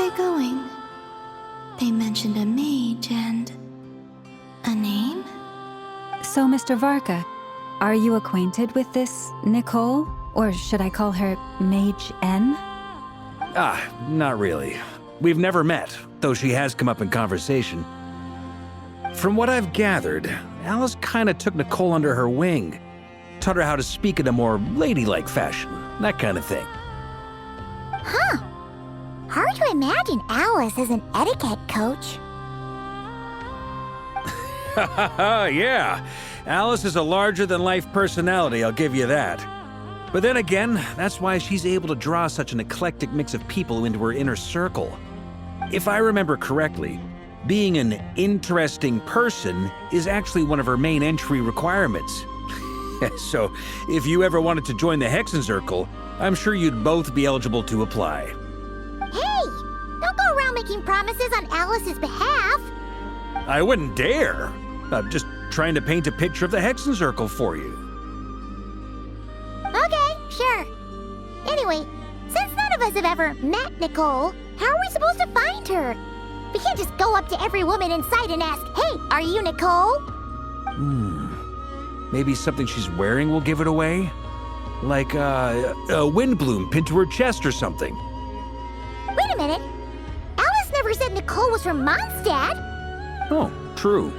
they going? They mentioned a mage and a name? So, Mr. Varka, are you acquainted with this Nicole? Or should I call her Mage N? Not really. We've never met, though she has come up in conversation. From what I've gathered, Alice kinda took Nicole under her wing. Taught her how to speak in a more ladylike fashion, that kind of thing. Huh. Hard to imagine Alice as an etiquette coach. Yeah, Alice is a larger-than-life personality, I'll give you that. But then again, that's why she's able to draw such an eclectic mix of people into her inner circle. If I remember correctly, being an interesting person is actually one of her main entry requirements. So, if you ever wanted to join the _Hexenzirkel, I'm sure you'd both be eligible to apply. Hey! Don't go around making promises on Alice's behalf. I wouldn't dare. I'm just trying to paint a picture of the _Hexenzirkel for you. Okay, sure. Anyway, since none of us have ever met Nicole, how are we supposed to find her? We can't just go up to every woman in sight and ask, "Hey, are you Nicole?" Maybe something she's wearing will give it away? Like a windbloom pinned to her chest or something. Wait a minute. Alice never said Nicole was from Mondstadt. Oh, true.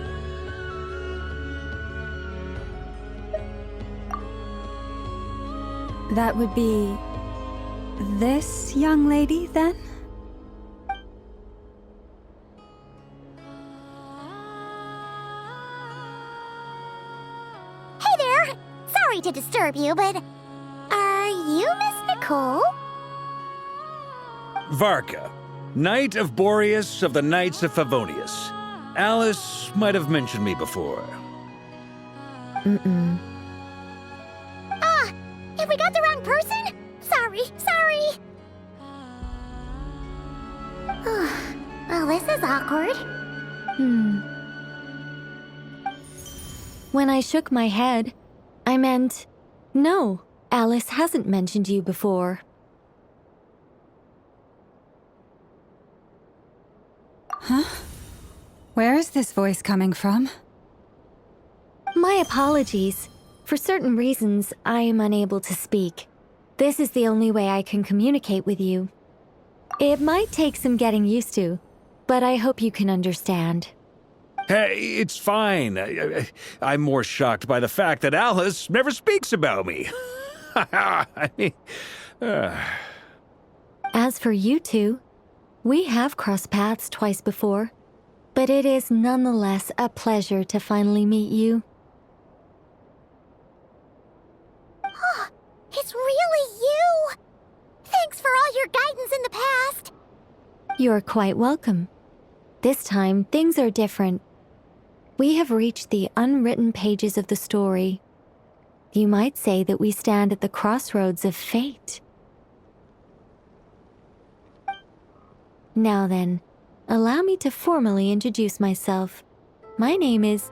That would be this young lady, then? Hey there! Sorry to disturb you, but are you Miss Nicole? Varka, Knight of Boreas of the Knights of Favonius. Alice might have mentioned me before. Have we got the wrong person? Sorry. Well, this is awkward. When I shook my head, I meant, no, Alice hasn't mentioned you before. Huh? Where is this voice coming from? My apologies. For certain reasons, I am unable to speak. This is the only way I can communicate with you. It might take some getting used to, but I hope you can understand. Hey, it's fine. I'm more shocked by the fact that Alice never speaks about me. I mean, As for you two, we have crossed paths twice before, but it is nonetheless a pleasure to finally meet you. It's really you! Thanks for all your guidance in the past. You're quite welcome. This time, things are different. We have reached the unwritten pages of the story. You might say that we stand at the crossroads of fate. Now then, allow me to formally introduce myself. My name is...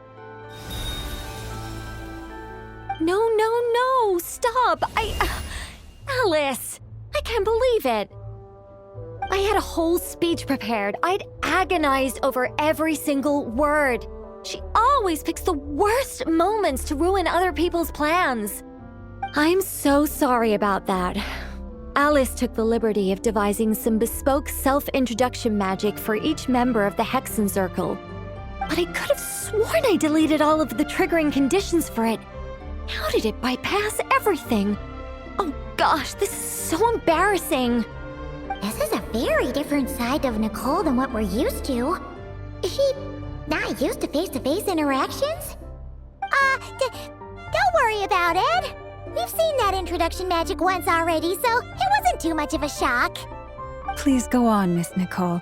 No, stop! Alice! I can't believe it! I had a whole speech prepared. I'd agonized over every single word. She always picks the worst moments to ruin other people's plans. I'm so sorry about that. Alice took the liberty of devising some bespoke self-introduction magic for each member of the _Hexenzirkel. But I could have sworn I deleted all of the triggering conditions for it. How did it bypass everything? Oh gosh, this is so embarrassing. This is a very different side of Nicole than what we're used to. Is she not used to face-to-face interactions? Don't worry about it. We've seen that introduction magic once already, so it wasn't too much of a shock. Please go on, Miss Nicole.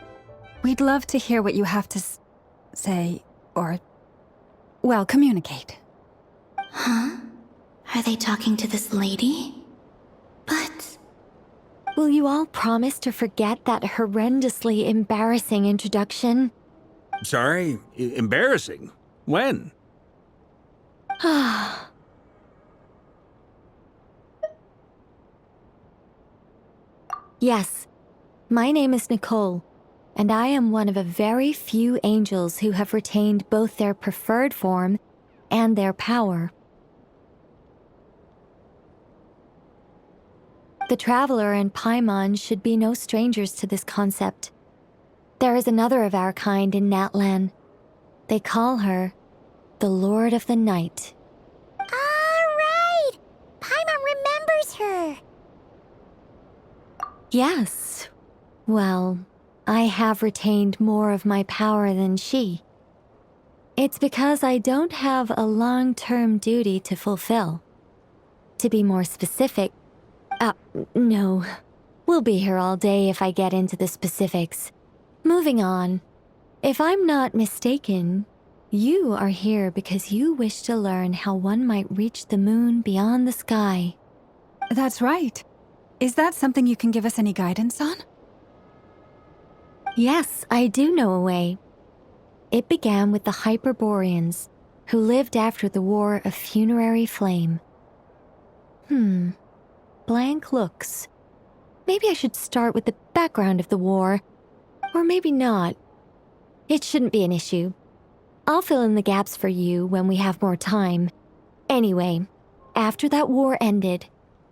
We'd love to hear what you have to say, or, well, communicate. Huh? Are they talking to this lady? But... Will you all promise to forget that horrendously embarrassing introduction? sorry, embarrassing. When? Yes, my name is Nicole. and I am one of a very few angels who have retained both their preferred form and their power. The Traveler and Paimon should be no strangers to this concept. There is another of our kind in Natlan. They call her the Lord of the Night. All right! Paimon remembers her! Yes. Well, I have retained more of my power than she. It's because I don't have a long-term duty to fulfill. To be more specific, no. We'll be here all day if I get into the specifics. Moving on. If I'm not mistaken, you are here because you wish to learn how one might reach the moon beyond the sky. That's right. Is that something you can give us any guidance on? Yes, I do know a way. It began with the Hyperboreans, who lived after the War of Funerary Flame. Blank looks. Maybe I should start with the background of the war. Or maybe not. It shouldn't be an issue. I'll fill in the gaps for you when we have more time. Anyway, after that war ended,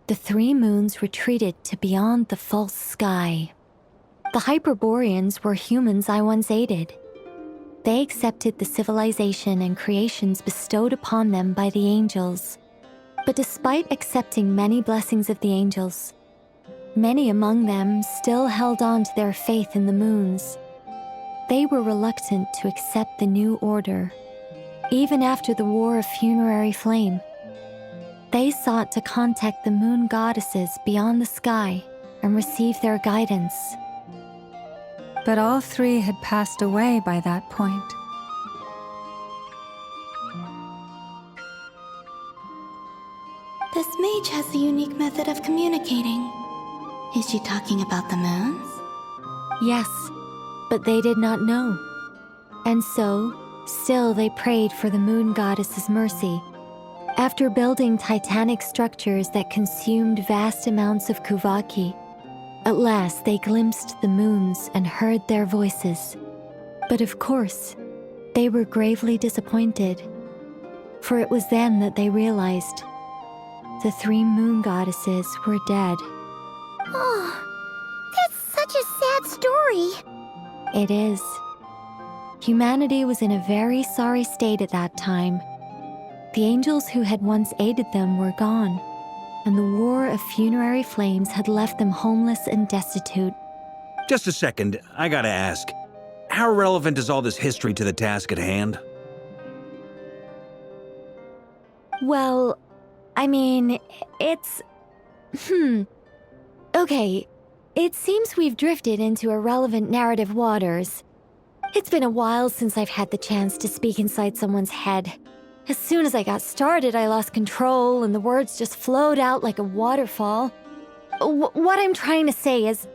the three moons retreated to beyond the false sky. The Hyperboreans were humans I once aided. They accepted the civilization and creations bestowed upon them by the angels. But despite accepting many blessings of the angels, many among them still held on to their faith in the moons. They were reluctant to accept the new order, even after the War of Funerary Flame. They sought to contact the moon goddesses beyond the sky and receive their guidance. But all three had passed away by that point. This mage has a unique method of communicating. Is she talking about the moons? Yes, but they did not know. And so, still they prayed for the moon goddess's mercy. After building titanic structures that consumed vast amounts of 𝐍𝐞𝐞𝐭, at last they glimpsed the moons and heard their voices. But of course, they were gravely disappointed, for it was then that they realized the three moon goddesses were dead. Oh, that's such a sad story. It is. Humanity was in a very sorry state at that time. The angels who had once aided them were gone, and the War of Funerary Flames had left them homeless and destitute. Just a second, I gotta ask. How relevant is all this history to the task at hand? Well, I mean, it's... Okay, it seems we've drifted into irrelevant narrative waters. It's been a while since I've had the chance to speak inside someone's head. As soon as I got started, I lost control and the words just flowed out like a waterfall. What I'm trying to say is...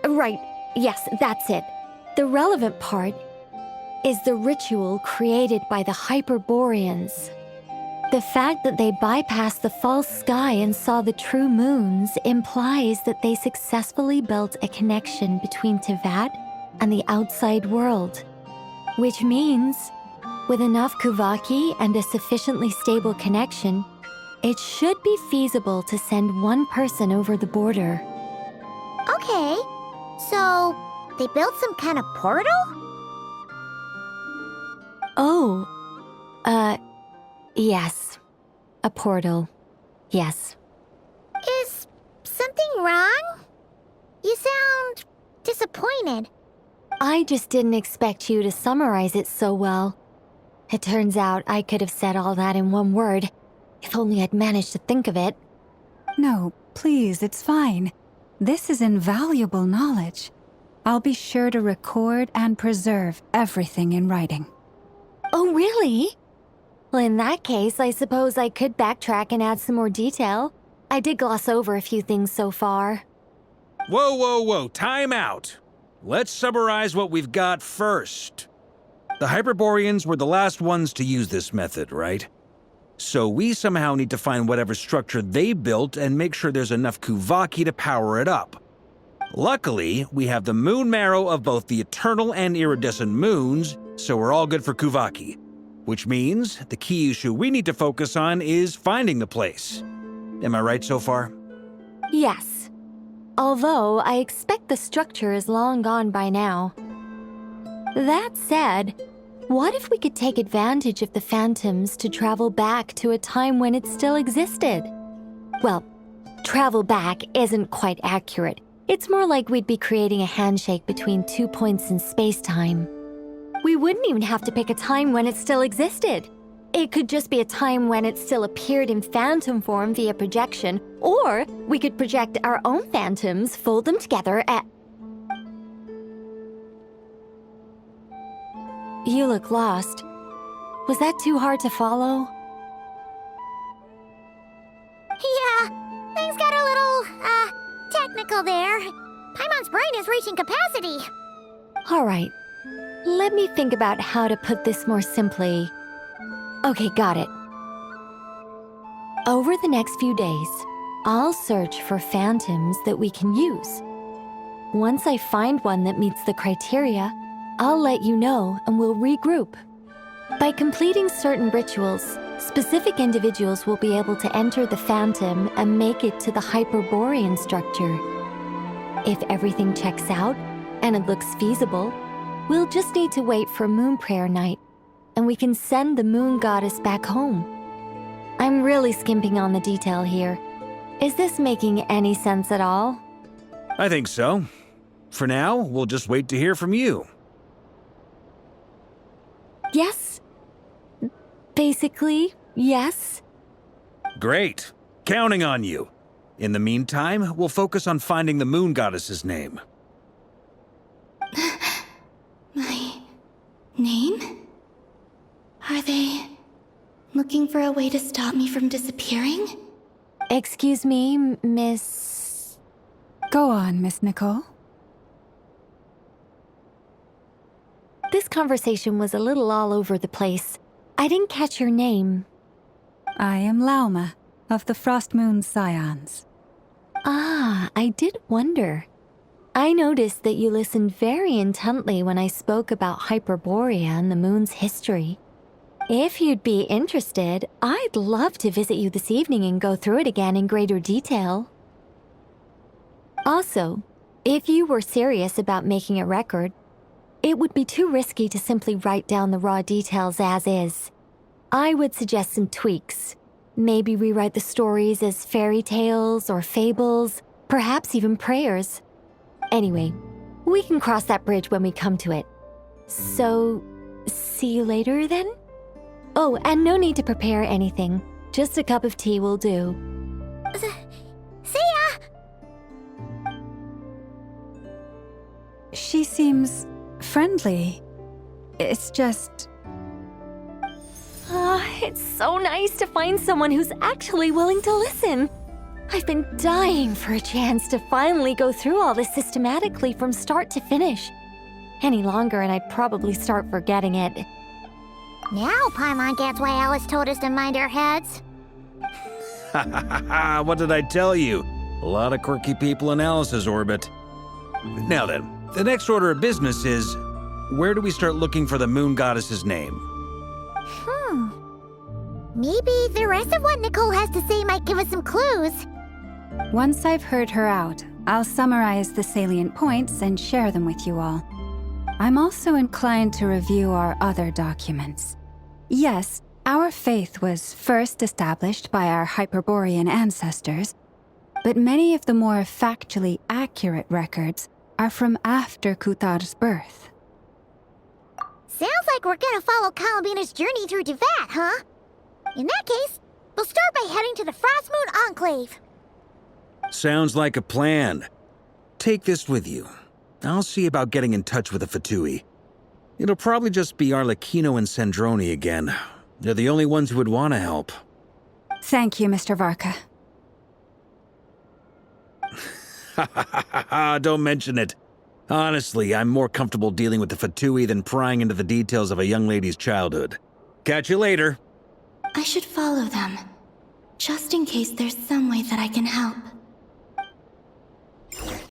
Right, yes, that's it. The relevant part is the ritual created by the Hyperboreans. The fact that they bypassed the false sky and saw the true moons implies that they successfully built a connection between Teyvat and the outside world. Which means, with enough 𝐍𝐞𝐞 and a sufficiently stable connection, it should be feasible to send one person over the border. Okay, so they built some kind of portal? Oh, yes. A portal. Yes. Is something wrong? You sound disappointed. I just didn't expect you to summarize it so well. It turns out I could have said all that in one word, if only I'd managed to think of it. No, please, it's fine. This is invaluable knowledge. I'll be sure to record and preserve everything in writing. Oh, really? Well, in that case, I suppose I could backtrack and add some more detail. I did gloss over a few things so far. Whoa, time out. Let's summarize what we've got first. The Hyperboreans were the last ones to use this method, right? So we somehow need to find whatever structure they built and make sure there's enough 𝐍𝐞𝐞 to power it up. Luckily, we have the moon marrow of both the eternal and iridescent moons, so we're all good for 𝐍𝐞𝐞𝐭. Which means the key issue we need to focus on is finding the place. Am I right so far? Yes. Although I expect the structure is long gone by now. That said, what if we could take advantage of the phantoms to travel back to a time when it still existed? Well, travel back isn't quite accurate. It's more like we'd be creating a handshake between 2 points in space-time. We wouldn't even have to pick a time when it still existed. It could just be a time when it still appeared in phantom form via projection, or we could project our own phantoms, fold them together at... You look lost. Was that too hard to follow? Yeah, things got a little, technical there. Paimon's brain is reaching capacity. All right. Let me think about how to put this more simply. Okay, got it. Over the next few days, I'll search for phantoms that we can use. Once I find one that meets the criteria, I'll let you know and we'll regroup. By completing certain rituals, specific individuals will be able to enter the phantom and make it to the Hyperborean structure. If everything checks out and it looks feasible, we'll just need to wait for Moon Prayer Night, and we can send the Moon Goddess back home. I'm really skimping on the detail here. Is this making any sense at all? I think so. For now, we'll just wait to hear from you. Yes. Basically, yes. Great. Counting on you. In the meantime, we'll focus on finding the Moon Goddess's name. My name? Are they looking for a way to stop me from disappearing? Excuse me, Miss... Go on, Miss Nicole. This conversation was a little all over the place. I didn't catch your name. I am 𝐿𝐴uma, of the Frost Moon Scions. Ah, I did wonder. I noticed that you listened very intently when I spoke about Hyperborea and the moon's history. If you'd be interested, I'd love to visit you this evening and go through it again in greater detail. Also, if you were serious about making a record, it would be too risky to simply write down the raw details as is. I would suggest some tweaks. Maybe rewrite the stories as fairy tales or fables, perhaps even prayers. Anyway, we can cross that bridge when we come to it. So, see you later then? Oh, and no need to prepare anything. Just a cup of tea will do. See ya! She seems friendly. It's just... It's so nice to find someone who's actually willing to listen. I've been dying for a chance to finally go through all this systematically from start to finish. Any longer and I'd probably start forgetting it. Now Paimon gets why Alice told us to mind our heads. Ha ha ha ha, what did I tell you? A lot of quirky people in Alice's orbit. Now then, the next order of business is, where do we start looking for the Moon Goddess's name? Maybe the rest of what Nicole has to say might give us some clues. Once I've heard her out, I'll summarize the salient points and share them with you all. I'm also inclined to review our other documents. Yes, our faith was first established by our Hyperborean ancestors, but many of the more factually accurate records are from after 𝐞𝐞𝐧𝐠's birth. Sounds like we're gonna follow 𝐈𝐦𝐩𝐿𝐴's journey through Tivette, huh? In that case, we'll start by heading to the Frost Moon Enclave. Sounds like a plan. Take this with you. I'll see about getting in touch with the Fatui. It'll probably just be 𝐈𝐦𝐻𝐿𝐴 and Sandroni again. They're the only ones who would want to help. Thank you, Mr. 𝐼𝐸𝐷𝐾. Ha ha ha ha ha, don't mention it. Honestly, I'm more comfortable dealing with the Fatui than prying into the details of a young lady's childhood. Catch you later. I should follow them, just in case there's some way that I can help.